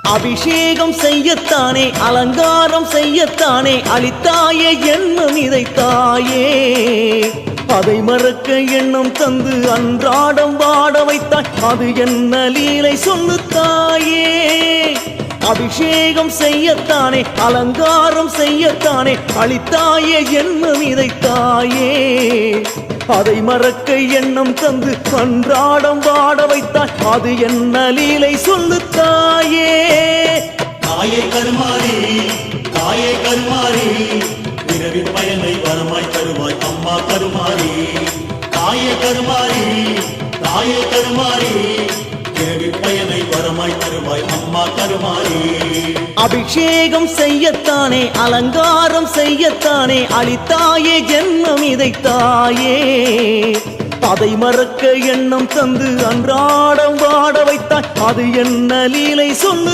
அபிஷேகம் செய்யத்தானே அலங்காரம் செய்யத்தானே அளித்தாயே எண்ணம் இதைத்தாயே அதை மறக்க எண்ணம் தந்து அன்றாடம் வாட வைத்தாய் அது என்ன லீலை சொல்லுத்தாயே அபிஷேகம் செய்யத்தானே அலங்காரம் செய்யத்தானே அளித்தாயே எண்ணம் இதைத்தாயே அதை மறக்க எண்ணம் தந்து அன்றாடம் வாட வைத்தாய் அது என்ன லீலை சொல்லுத்தாயே தாயே கருமாரி தாயே கருமாரி பிறவின் பயனை வரமாய் தருவாய் அம்மா கருமாரி தாயே கருமாரி தாயே கருமாரி பிறவின் பயனை வரமாய் தருவாய் அம்மா கருமாரி அபிஷேகம் செய்யத்தானே அலங்காரம் செய்யத்தானே அளித்தாயே ஜென்மம் இதைத்தாயே அதை மறக்க எண்ணம் தந்து அன்றாடம் வாட வைத்தாய் அது என்ன லீலை சொல்லு